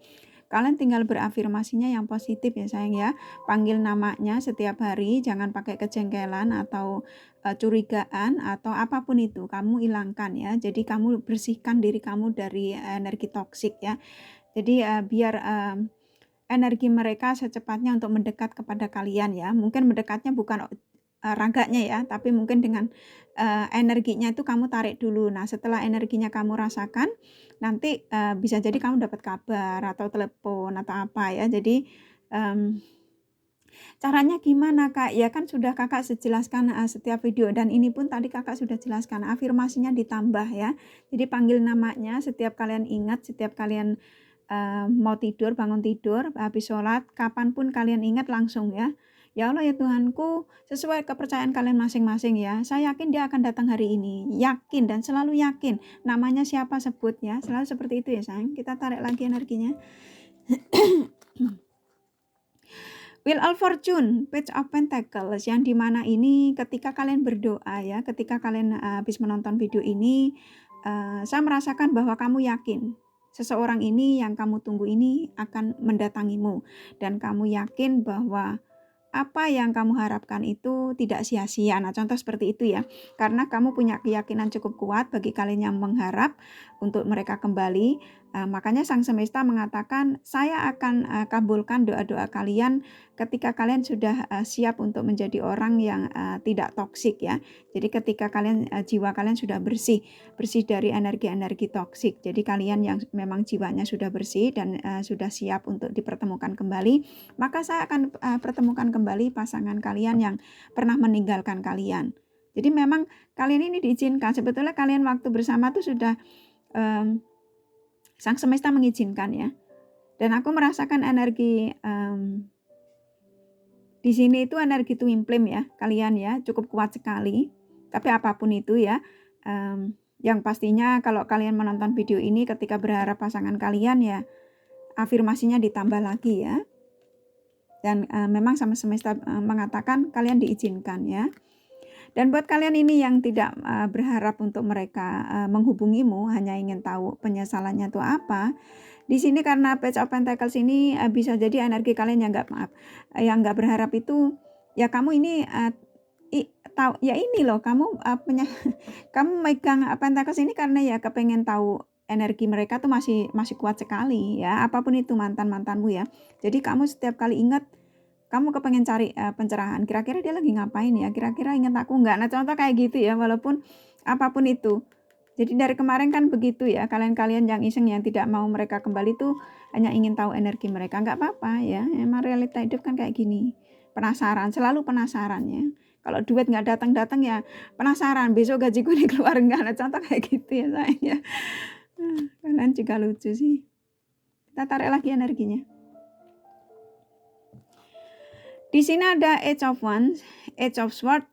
S1: Kalian tinggal berafirmasinya yang positif ya sayang ya. Panggil namanya setiap hari, jangan pakai kejengkelan atau curigaan atau apapun itu. Kamu hilangkan ya. Jadi kamu bersihkan diri kamu dari energi toksik ya. Jadi biar energi mereka secepatnya untuk mendekat kepada kalian ya. Mungkin mendekatnya bukan raganya ya, tapi mungkin dengan energinya itu kamu tarik dulu. Nah, setelah energinya kamu rasakan, nanti bisa jadi kamu dapat kabar atau telepon atau apa ya. Jadi caranya gimana Kak? Ya kan sudah Kakak jelaskan setiap video, dan ini pun tadi Kakak sudah jelaskan afirmasinya ditambah ya. Jadi panggil namanya setiap kalian ingat, setiap kalian mau tidur, bangun tidur, habis sholat, kapanpun kalian ingat langsung ya. Ya Allah ya Tuhanku, sesuai kepercayaan kalian masing-masing ya. Saya yakin dia akan datang hari ini. Yakin dan selalu yakin. Namanya siapa sebut ya. Selalu seperti itu ya sayang. Kita tarik lagi energinya. Wheel of Fortune, Page of Pentacles, yang dimana ini ketika kalian berdoa ya, ketika kalian habis menonton video ini, saya merasakan bahwa kamu yakin seseorang ini yang kamu tunggu ini akan mendatangimu, dan kamu yakin bahwa apa yang kamu harapkan itu tidak sia-sia. Nah, contoh seperti itu ya. Karena kamu punya keyakinan cukup kuat bagi kalian yang mengharap untuk mereka kembali. Makanya Sang Semesta mengatakan, saya akan kabulkan doa-doa kalian ketika kalian sudah siap untuk menjadi orang yang tidak toksik ya. Jadi ketika kalian jiwa kalian sudah bersih dari energi-energi toksik. Jadi kalian yang memang jiwanya sudah bersih dan sudah siap untuk dipertemukan kembali, maka saya akan pertemukan kembali pasangan kalian yang pernah meninggalkan kalian. Jadi memang kalian ini diizinkan. Sebetulnya kalian waktu bersama tuh sudah Sang Semesta mengizinkan ya. Dan aku merasakan energi di sini itu energi twin flame ya, kalian ya, cukup kuat sekali. Tapi apapun itu ya, yang pastinya kalau kalian menonton video ini ketika berharap pasangan kalian ya, afirmasinya ditambah lagi ya. Dan memang Sang Semesta mengatakan kalian diizinkan ya. Dan buat kalian ini yang tidak berharap untuk mereka menghubungimu, hanya ingin tahu penyesalannya itu apa. Di sini karena Page of Pentacles ini bisa jadi energi kalian yang nggak berharap itu ya, kamu ini tahu ya, ini loh kamu kamu megang Pentacles ini karena ya kepengen tahu energi mereka tuh masih kuat sekali ya, apapun itu mantanmu ya. Jadi kamu setiap kali ingat, kamu kepengen cari pencerahan, kira-kira dia lagi ngapain ya, kira-kira ingat aku nggak. Nah, contoh kayak gitu ya, walaupun apapun itu. Jadi dari kemarin kan begitu ya, kalian yang iseng yang tidak mau mereka kembali tuh hanya ingin tahu energi mereka. Nggak apa-apa ya, emang realita hidup kan kayak gini. Penasaran, selalu penasaran ya. Kalau duit nggak datang-datang ya penasaran, besok gajiku nih keluar nggak. Nah, contoh kayak gitu ya sayang ya. Kalian juga lucu sih. Kita tarik lagi energinya. Di sini ada Age of Wands, Age of Swords,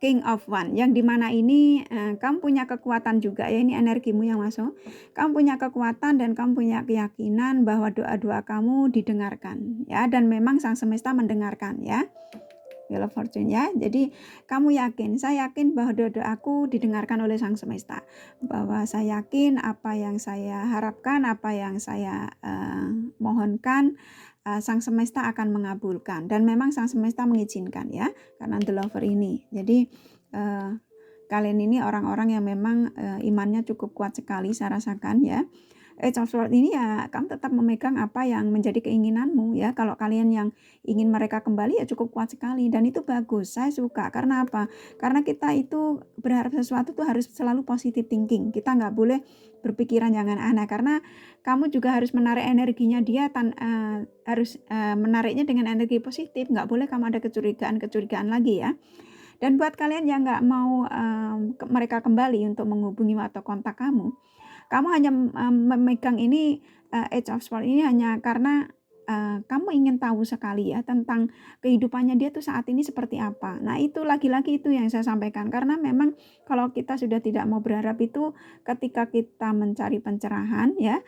S1: King of Wands, yang dimana ini kamu punya kekuatan juga ya, ini energimu yang masuk. Kamu punya kekuatan dan kamu punya keyakinan bahwa doa-doa kamu didengarkan ya, dan memang Sang Semesta mendengarkan ya. Wheel of Fortune ya. Jadi kamu yakin, saya yakin bahwa doa-doaku didengarkan oleh Sang Semesta. Bahwa saya yakin apa yang saya harapkan, apa yang saya mohonkan, Sang Semesta akan mengabulkan. Dan memang Sang Semesta mengizinkan ya, karena the lover ini. Jadi kalian ini orang-orang yang memang imannya cukup kuat sekali saya rasakan ya. Age of Swords ini ya kamu tetap memegang apa yang menjadi keinginanmu ya. Kalau kalian yang ingin mereka kembali ya cukup kuat sekali dan itu bagus. Saya suka. Karena apa? Karena kita itu berharap sesuatu tuh harus selalu positive thinking. Kita nggak boleh berpikiran yang aneh-aneh karena kamu juga harus menarik energinya dia harus menariknya dengan energi positif. Nggak boleh kamu ada kecurigaan lagi ya. Dan buat kalian yang nggak mau mereka kembali untuk menghubungi atau kontak kamu hanya memegang ini Age of Swords ini hanya karena kamu ingin tahu sekali ya tentang kehidupannya dia tuh saat ini seperti apa. Nah itu lagi-lagi itu yang saya sampaikan karena memang kalau kita sudah tidak mau berharap itu ketika kita mencari pencerahan ya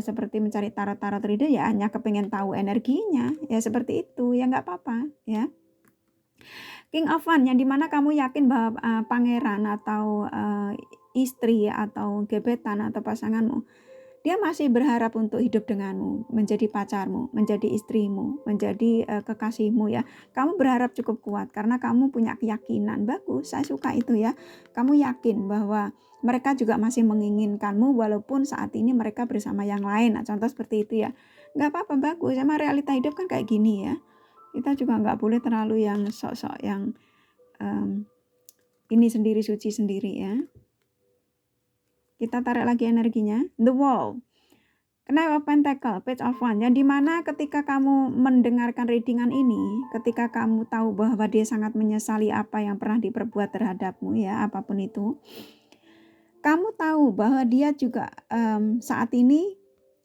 S1: seperti mencari tarot-tarot reader ya hanya kepengen tahu energinya ya seperti itu ya nggak apa-apa ya. King of Wands yang dimana kamu yakin bahwa pangeran atau istri atau gebetan atau pasanganmu dia masih berharap untuk hidup denganmu, menjadi pacarmu, menjadi istrimu, menjadi kekasihmu ya. Kamu berharap cukup kuat karena kamu punya keyakinan. Bagus, saya suka itu ya. Kamu yakin bahwa mereka juga masih menginginkanmu walaupun saat ini mereka bersama yang lain. Nah, contoh seperti itu ya. Nggak apa-apa, bagus. Emang realita hidup kan kayak gini ya. Kita juga nggak boleh terlalu yang sok-sok yang ini sendiri suci sendiri ya. Kita tarik lagi energinya. The Wall. Knight of Pentacle, Page of Wands. Yang dimana ketika kamu mendengarkan readingan ini, ketika kamu tahu bahwa dia sangat menyesali apa yang pernah diperbuat terhadapmu ya, apapun itu. Kamu tahu bahwa dia juga saat ini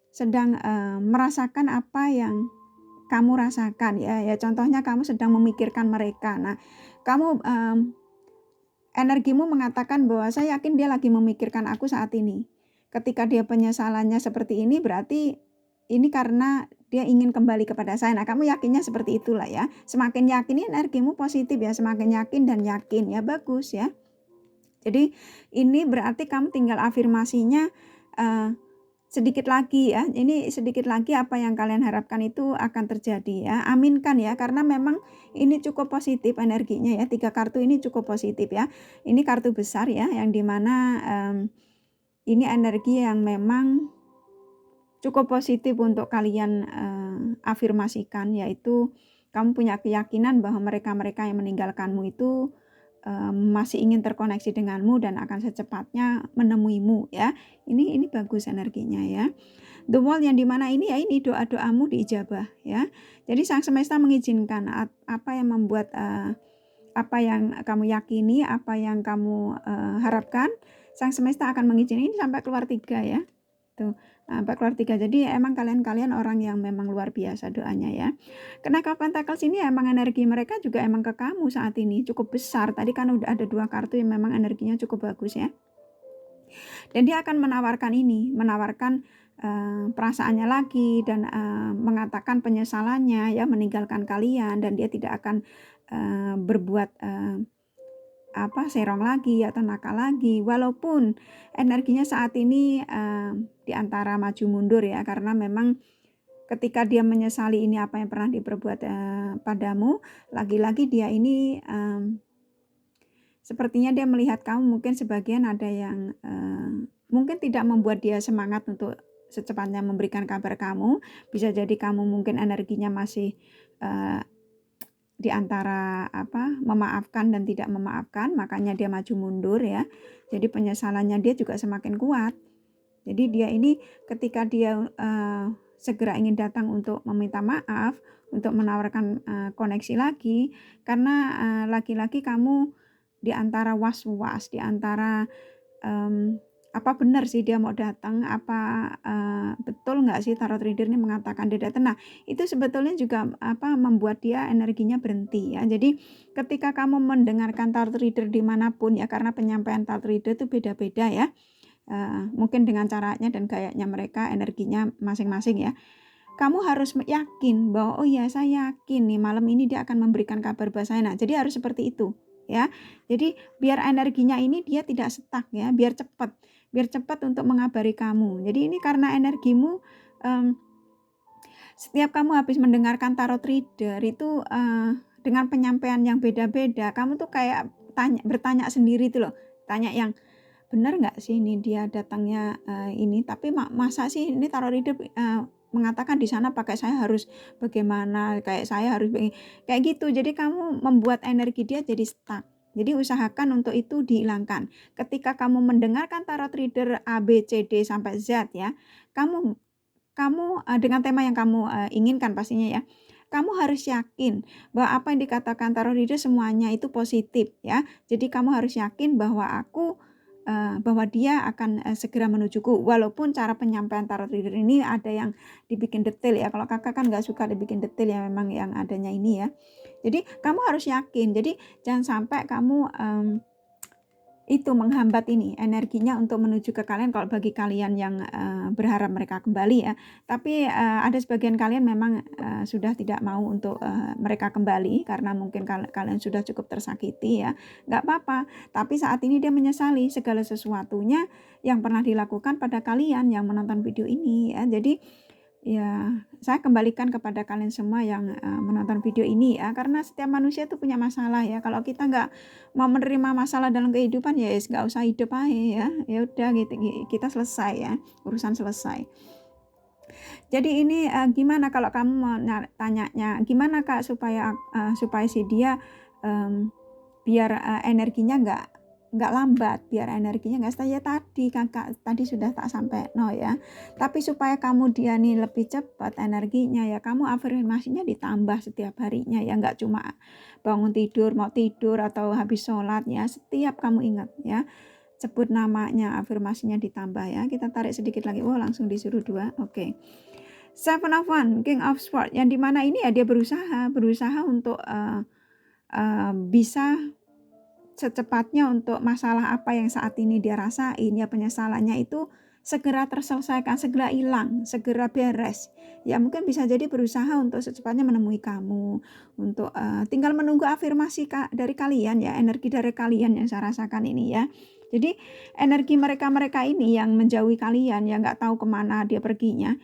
S1: sedang merasakan apa yang kamu rasakan ya. Ya contohnya kamu sedang memikirkan mereka. Nah, kamu energimu mengatakan bahwa saya yakin dia lagi memikirkan aku saat ini. Ketika dia penyesalannya seperti ini berarti ini karena dia ingin kembali kepada saya. Nah kamu yakinnya seperti itulah ya. Semakin yakin energimu positif ya. Semakin yakin dan yakin ya bagus ya. Jadi ini berarti kamu tinggal afirmasinya sedikit lagi ya. Ini sedikit lagi apa yang kalian harapkan itu akan terjadi ya. Aminkan ya karena memang ini cukup positif energinya ya. 3 kartu ini cukup positif ya. Ini kartu besar ya yang dimana ini energi yang memang cukup positif untuk kalian afirmasikan yaitu kamu punya keyakinan bahwa mereka-mereka yang meninggalkanmu itu masih ingin terkoneksi denganmu dan akan secepatnya menemuimu ya. Ini bagus energinya ya. The Wall yang dimana ini ya ini doa-doamu diijabah ya. Jadi Sang Semesta mengizinkan apa yang membuat apa yang kamu yakini, apa yang kamu harapkan, Sang Semesta akan mengizinkan ini sampai keluar 3 ya. Tuh, sampai keluar 3. Jadi emang kalian orang yang memang luar biasa doanya ya. Knight of Pentacles ini emang energi mereka juga emang ke kamu saat ini cukup besar. Tadi kan udah ada 2 kartu yang memang energinya cukup bagus ya. Dan dia akan menawarkan perasaannya lagi dan mengatakan penyesalannya ya meninggalkan kalian dan dia tidak akan berbuat serong lagi atau nakal lagi walaupun energinya saat ini di antara maju mundur ya karena memang ketika dia menyesali ini apa yang pernah diperbuat padamu lagi-lagi dia ini sepertinya dia melihat kamu mungkin sebagian ada yang mungkin tidak membuat dia semangat untuk secepatnya memberikan kabar kamu. Bisa jadi kamu mungkin energinya masih di antara memaafkan dan tidak memaafkan, makanya dia maju mundur ya. Jadi penyesalannya dia juga semakin kuat. Jadi dia ini ketika dia segera ingin datang untuk meminta maaf, untuk menawarkan koneksi lagi, karena lagi-lagi kamu di antara was-was, di antara apa benar sih dia mau datang, apa betul nggak sih tarot reader ini mengatakan dia datang. Nah itu sebetulnya juga membuat dia energinya berhenti ya. Jadi ketika kamu mendengarkan tarot reader dimanapun ya, karena penyampaian tarot reader itu beda-beda ya, mungkin dengan caranya dan gayanya mereka energinya masing-masing ya. Kamu harus yakin bahwa oh ya saya yakin nih malam ini dia akan memberikan kabar bahwa saya. Nah jadi harus seperti itu ya. Jadi biar energinya ini dia tidak stuck ya, biar cepat untuk mengabari kamu. Jadi ini karena energimu setiap kamu habis mendengarkan tarot reader itu dengan penyampaian yang beda-beda, kamu tuh kayak bertanya sendiri tuh loh. Tanya yang benar nggak sih ini dia datangnya ini, tapi masa sih ini tarot reader mengatakan di sana pakai saya harus bagaimana, kayak saya harus kayak gitu. Jadi kamu membuat energi dia jadi stuck. Jadi usahakan untuk itu dihilangkan. Ketika kamu mendengarkan tarot reader A, B, C, D sampai Z ya, kamu dengan tema yang kamu inginkan pastinya ya. Kamu harus yakin bahwa apa yang dikatakan tarot reader semuanya itu positif ya. Jadi kamu harus yakin bahwa bahwa dia akan segera menujuku. Walaupun cara penyampaian tarot reader ini ada yang dibikin detail ya. Kalau kakak kan nggak suka dibikin detail ya, memang yang adanya ini ya. Jadi kamu harus yakin. Jadi jangan sampai kamu itu menghambat ini energinya untuk menuju ke kalian kalau bagi kalian yang berharap mereka kembali ya. Tapi ada sebagian kalian memang sudah tidak mau untuk mereka kembali karena mungkin kalian sudah cukup tersakiti ya. Nggak apa-apa. Tapi saat ini dia menyesali segala sesuatunya yang pernah dilakukan pada kalian yang menonton video ini ya. Jadi ya, saya kembalikan kepada kalian semua yang menonton video ini ya, karena setiap manusia itu punya masalah ya. Kalau kita nggak mau menerima masalah dalam kehidupan ya, nggak usah hidup aja ya. Ya udah gitu, kita selesai ya, urusan selesai. Jadi ini gimana kalau kamu mau tanyanya, gimana Kak supaya si dia biar energinya nggak lambat, biar energinya nggak saya tadi kakak tadi sudah tak sampai no ya. Tapi supaya kamu dia nih lebih cepat energinya ya, kamu afirmasinya ditambah setiap harinya ya, nggak cuma bangun tidur mau tidur atau habis sholat ya. Setiap kamu ingat ya, sebut namanya, afirmasinya ditambah ya. Kita tarik sedikit lagi, langsung disuruh 2. Oke. Seven of Wands, King of Swords, yang dimana ini ya dia berusaha untuk bisa secepatnya untuk masalah apa yang saat ini dia rasain ya, penyesalannya itu segera terselesaikan, segera hilang, segera beres. Ya mungkin bisa jadi berusaha untuk secepatnya menemui kamu, untuk tinggal menunggu afirmasi dari kalian ya, energi dari kalian yang saya rasakan ini ya. Jadi energi mereka ini yang menjauhi kalian, yang nggak tahu kemana dia perginya.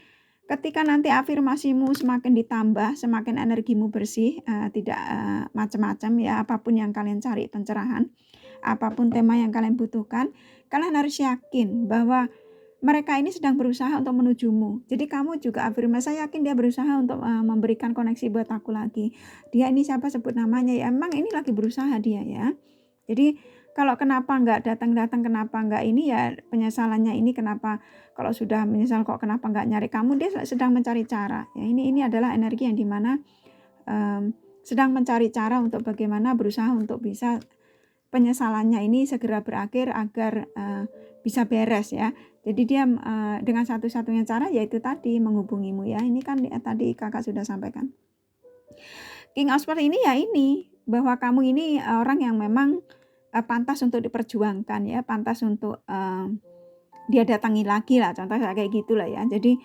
S1: Ketika nanti afirmasimu semakin ditambah, semakin energimu bersih, tidak macam-macam ya, apapun yang kalian cari pencerahan, apapun tema yang kalian butuhkan, kalian harus yakin bahwa mereka ini sedang berusaha untuk menujumu. Jadi kamu juga afirmasi, saya yakin dia berusaha untuk memberikan koneksi buat aku lagi. Dia ini siapa, sebut namanya ya, emang ini lagi berusaha dia ya. Jadi kalau kenapa nggak datang-datang, kenapa nggak ini ya, penyesalannya ini kenapa kalau sudah menyesal kok kenapa nggak nyari kamu, dia sedang mencari cara ya. Ini adalah energi yang dimana sedang mencari cara untuk bagaimana berusaha untuk bisa penyesalannya ini segera berakhir agar bisa beres ya. Jadi dia dengan satu-satunya cara yaitu tadi menghubungimu ya. Ini kan tadi kakak sudah sampaikan. King of Swords ini ya ini, bahwa kamu ini orang yang memang pantas untuk diperjuangkan ya, pantas untuk dia datangi lagi lah, contoh kayak gitulah ya. Jadi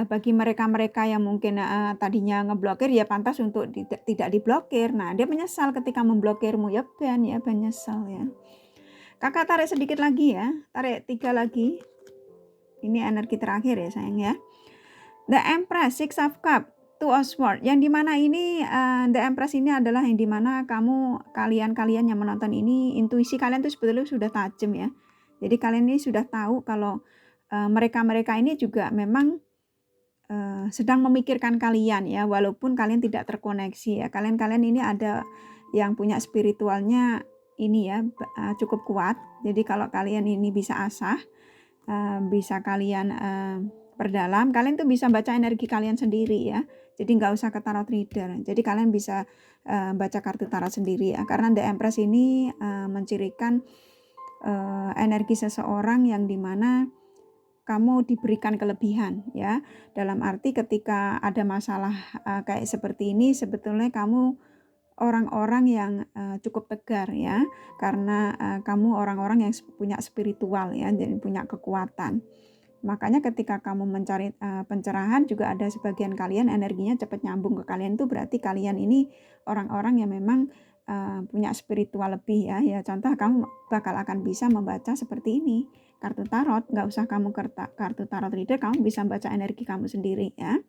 S1: bagi mereka-mereka yang mungkin tadinya ngeblokir ya pantas untuk tidak diblokir. Nah dia menyesal ketika memblokirmu ya, menyesal ya. Kakak tarik sedikit lagi ya, tarik 3 lagi. Ini energi terakhir ya sayang ya. The Empress, Six of Cups, Two of Swords, yang dimana ini The Empress ini adalah yang dimana kalian yang menonton ini, intuisi kalian tuh sebetulnya sudah tajam ya. Jadi kalian ini sudah tahu kalau mereka ini juga memang sedang memikirkan kalian ya, walaupun kalian tidak terkoneksi ya. Kalian ini ada yang punya spiritualnya ini ya, cukup kuat. Jadi kalau kalian ini bisa asah, bisa kalian perdalam, kalian tuh bisa baca energi kalian sendiri ya. Jadi nggak usah ke tarot reader. Jadi kalian bisa baca kartu tarot sendiri ya. Karena The Empress ini mencirikan energi seseorang yang dimana kamu diberikan kelebihan ya. Dalam arti ketika ada masalah kayak seperti ini, sebetulnya kamu orang-orang yang cukup tegar ya, karena kamu orang-orang yang punya spiritual ya, jadi punya kekuatan. Makanya ketika kamu mencari pencerahan juga ada sebagian kalian energinya cepat nyambung ke kalian, itu berarti kalian ini orang-orang yang memang punya spiritual lebih ya. Ya contoh kamu bakal akan bisa membaca seperti ini, kartu tarot, nggak usah kamu kartu tarot reader, kamu bisa baca energi kamu sendiri ya.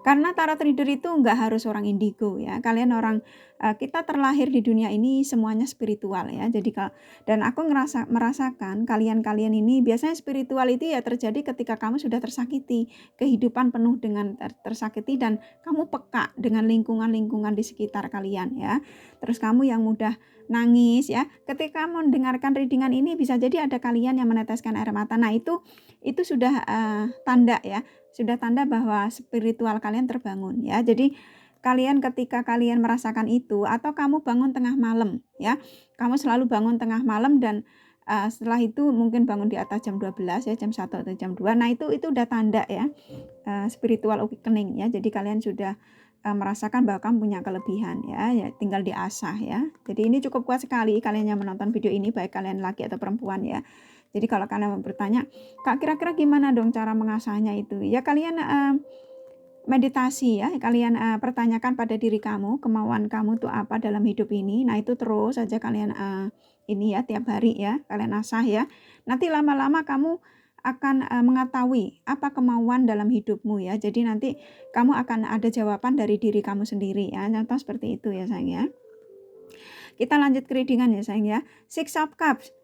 S1: Karena tarot reader itu nggak harus orang indigo ya. Kalian orang kita terlahir di dunia ini semuanya spiritual ya. Jadi dan aku merasakan kalian-kalian ini biasanya spiritual itu ya terjadi ketika kamu sudah tersakiti, kehidupan penuh dengan tersakiti dan kamu peka dengan lingkungan-lingkungan di sekitar kalian ya. Terus kamu yang mudah nangis ya. Ketika mendengarkan readingan ini bisa jadi ada kalian yang meneteskan air mata. Nah, itu sudah tanda ya. Sudah tanda bahwa spiritual kalian terbangun ya. Jadi kalian ketika kalian merasakan itu atau kamu bangun tengah malam ya. Kamu selalu bangun tengah malam dan setelah itu mungkin bangun di atas jam 12 ya, jam 1 atau jam 2. Nah, itu udah tanda ya. Spiritual awakening ya. Jadi kalian sudah merasakan bahwa kamu punya kelebihan ya, tinggal diasah ya. Jadi ini cukup kuat sekali kalian yang menonton video ini, baik kalian laki atau perempuan ya. Jadi kalau kalian bertanya, Kak kira-kira gimana dong cara mengasahnya itu? Ya kalian meditasi ya, kalian pertanyakan pada diri kamu, kemauan kamu tuh apa dalam hidup ini. Nah itu terus saja kalian ini ya tiap hari ya, kalian asah ya. Nanti lama-lama kamu akan mengetahui apa kemauan dalam hidupmu ya. Jadi nanti kamu akan ada jawaban dari diri kamu sendiri ya. Contoh seperti itu ya sayang ya. Kita lanjut ke readingan ya sayang ya. Six of Cups.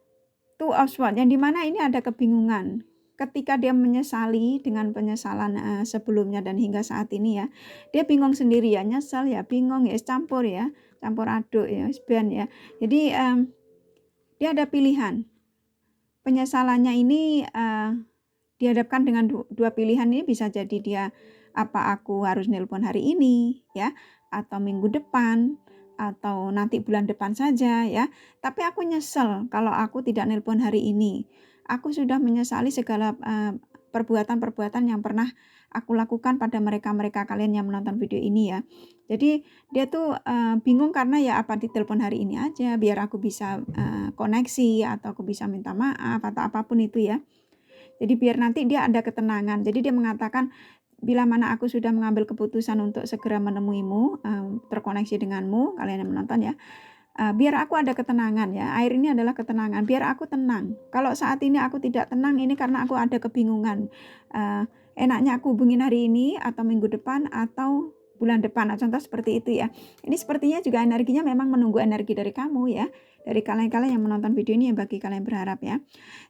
S1: Two of Swords, yang dimana ini ada kebingungan ketika dia menyesali dengan penyesalan sebelumnya dan hingga saat ini ya, dia bingung sendiri ya, nyesal ya, bingung ya, campur aduk ya, ben ya. Jadi dia ada pilihan. Penyesalannya ini dihadapkan dengan dua pilihan ini, bisa jadi dia apa aku harus nelpon hari ini ya, atau minggu depan, atau nanti bulan depan saja ya. Tapi aku nyesel kalau aku tidak nelpon hari ini. Aku sudah menyesali segala perbuatan-perbuatan yang pernah aku lakukan pada mereka-mereka kalian yang menonton video ini ya. Jadi dia tuh bingung karena ya apa ditelepon hari ini aja biar aku bisa koneksi atau aku bisa minta maaf atau apapun itu ya. Jadi biar nanti dia ada ketenangan. Jadi dia mengatakan bila mana aku sudah mengambil keputusan untuk segera menemuimu, terkoneksi denganmu, kalian yang menonton ya, biar aku ada ketenangan ya. Air ini adalah ketenangan, biar aku tenang. Kalau saat ini aku tidak tenang, ini karena aku ada kebingungan. Enaknya aku hubungin hari ini atau minggu depan atau bulan depan. Nah, contoh seperti itu ya. Ini sepertinya juga energinya memang menunggu energi dari kamu ya. Dari kalian-kalian yang menonton video ini ya, bagi kalian berharap ya.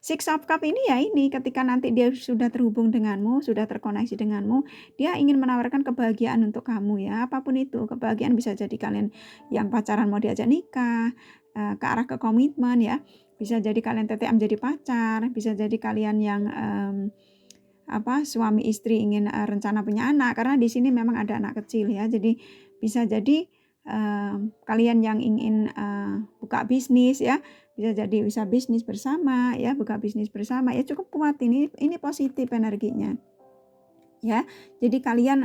S1: Six of Cup ini ya ini ketika nanti dia sudah terhubung denganmu, sudah terkoneksi denganmu, dia ingin menawarkan kebahagiaan untuk kamu ya. Apapun itu, kebahagiaan bisa jadi kalian yang pacaran mau diajak nikah, ke arah ke komitmen ya. Bisa jadi kalian TTM jadi pacar, bisa jadi kalian yang suami istri ingin rencana punya anak, karena di sini memang ada anak kecil ya. Jadi bisa jadi kalian yang ingin buka bisnis ya, bisa bisnis bersama ya, buka bisnis bersama ya, cukup kuat ini positif energinya ya. Jadi kalian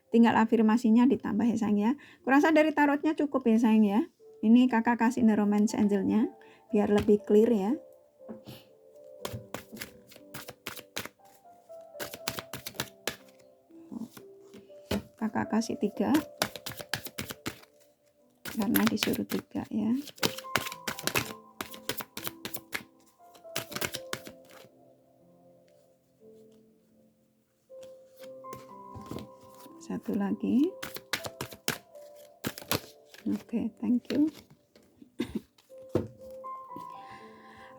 S1: tinggal afirmasinya ditambah ya sayang ya. Kurasa dari tarotnya cukup ya sayang ya. Ini kakak kasih The Romance Angelnya biar lebih clear ya. Kakak kasih 3 karena disuruh 3 ya. Satu lagi. Oke, thank you.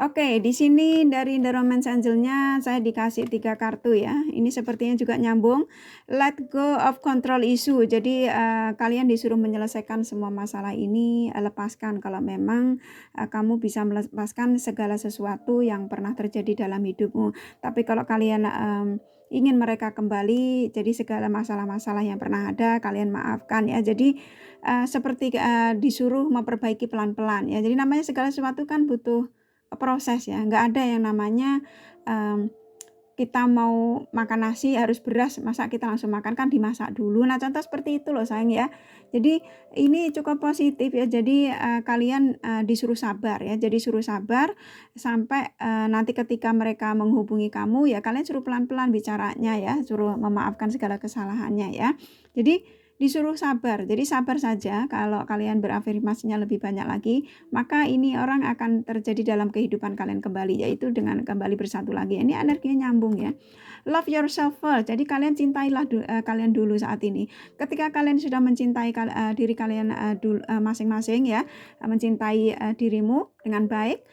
S1: Oke, di sini dari The Romance Angelnya saya dikasih 3 kartu ya. Ini sepertinya juga nyambung. Let go of control issue. Jadi kalian disuruh menyelesaikan semua masalah ini, lepaskan kalau memang kamu bisa melepaskan segala sesuatu yang pernah terjadi dalam hidupmu. Tapi kalau kalian ingin mereka kembali, jadi segala masalah-masalah yang pernah ada kalian maafkan ya. Jadi seperti disuruh memperbaiki pelan-pelan ya. Jadi namanya segala sesuatu kan butuh proses ya, nggak ada yang namanya kita mau makan nasi harus beras, masa kita langsung makan, kan dimasak dulu. Nah contoh seperti itu loh sayang ya. Jadi ini cukup positif ya. Jadi kalian disuruh sabar ya. Jadi suruh sabar sampai nanti ketika mereka menghubungi kamu ya, kalian suruh pelan-pelan bicaranya ya, suruh memaafkan segala kesalahannya ya. Jadi disuruh sabar. Jadi sabar saja, kalau kalian berafirmasinya lebih banyak lagi, maka ini orang akan terjadi dalam kehidupan kalian kembali, yaitu dengan kembali bersatu lagi. Ini energinya nyambung ya. Love yourself first. Jadi kalian cintailah kalian dulu saat ini. Ketika kalian sudah mencintai diri kalian masing-masing ya, mencintai dirimu dengan baik,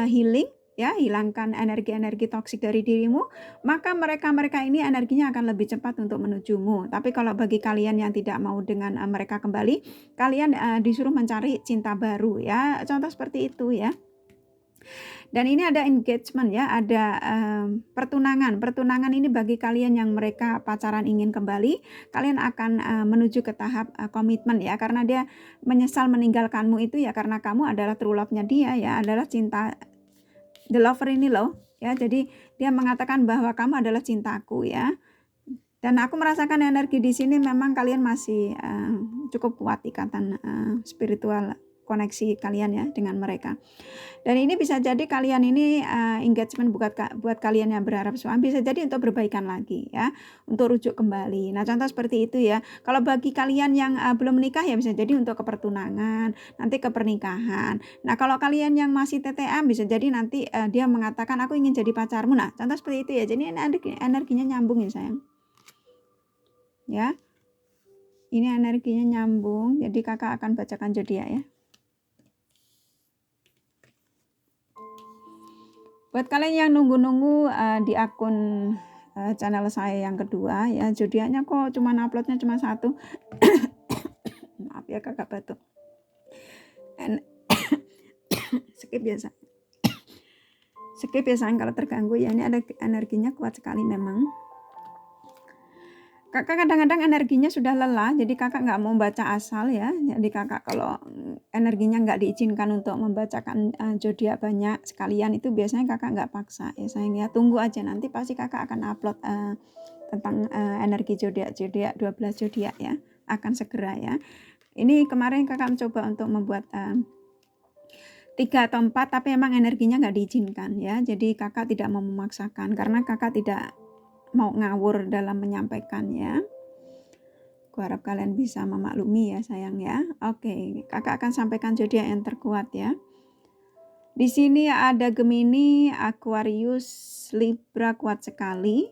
S1: healing ya, hilangkan energi-energi toksik dari dirimu, maka mereka ini energinya akan lebih cepat untuk menujumu. Tapi kalau bagi kalian yang tidak mau dengan mereka kembali, kalian disuruh mencari cinta baru ya. Contoh seperti itu ya. Dan ini ada engagement ya, ada pertunangan. Pertunangan ini bagi kalian yang mereka pacaran ingin kembali, kalian akan menuju ke tahap komitmen ya, karena dia menyesal meninggalkanmu itu ya karena kamu adalah true love-nya dia ya, adalah cinta the lover ini loh ya. Jadi dia mengatakan bahwa kamu adalah cintaku ya. Dan aku merasakan energi di sini memang kalian masih cukup kuat ikatan spiritual koneksi kalian ya dengan mereka. Dan ini bisa jadi kalian ini engagement buat kalian yang berharap suami, bisa jadi untuk berbaikan lagi ya, untuk rujuk kembali. Nah contoh seperti itu ya. Kalau bagi kalian yang belum menikah ya bisa jadi untuk kepertunangan, nanti ke pernikahan. Nah kalau kalian yang masih TTM bisa jadi nanti dia mengatakan aku ingin jadi pacarmu. Nah contoh seperti itu ya. Jadi energinya nyambung ya sayang. Ya. Ini energinya nyambung. Jadi kakak akan bacakan zodiak ya. Buat kalian yang nunggu-nunggu di akun channel saya yang kedua ya, zodiaknya kok cuma uploadnya cuma 1. Maaf ya kakak batuk. Skip biasa. Skip biasa kalau terganggu ya, ini ada energinya kuat sekali memang. Kakak kadang-kadang energinya sudah lelah, jadi kakak nggak mau baca asal ya. Jadi kakak kalau energinya nggak diizinkan untuk membacakan zodiak banyak sekalian, itu biasanya kakak nggak paksa ya sayang ya. Tunggu aja, nanti pasti kakak akan upload tentang energi zodiak 12 zodiak ya, akan segera ya. Ini kemarin kakak mencoba untuk membuat 3 atau 4, tapi emang energinya nggak diizinkan ya. Jadi kakak tidak mau memaksakan karena kakak tidak mau ngawur dalam menyampaikan ya. Aku harap kalian bisa memaklumi ya sayang ya. Oke, kakak akan sampaikan zodiak yang terkuat ya. Di sini ada Gemini, Aquarius, Libra kuat sekali,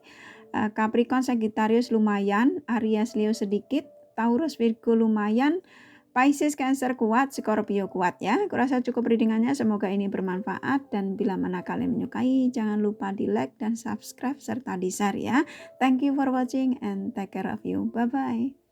S1: Capricorn, Sagittarius lumayan, Aries, Leo sedikit, Taurus, Virgo lumayan, Pisces, Cancer kuat, Scorpio kuat ya. Aku rasa cukup readingannya, semoga ini bermanfaat, dan bila mana kalian menyukai jangan lupa di like dan subscribe serta di share ya. Thank you for watching and take care of you. Bye bye.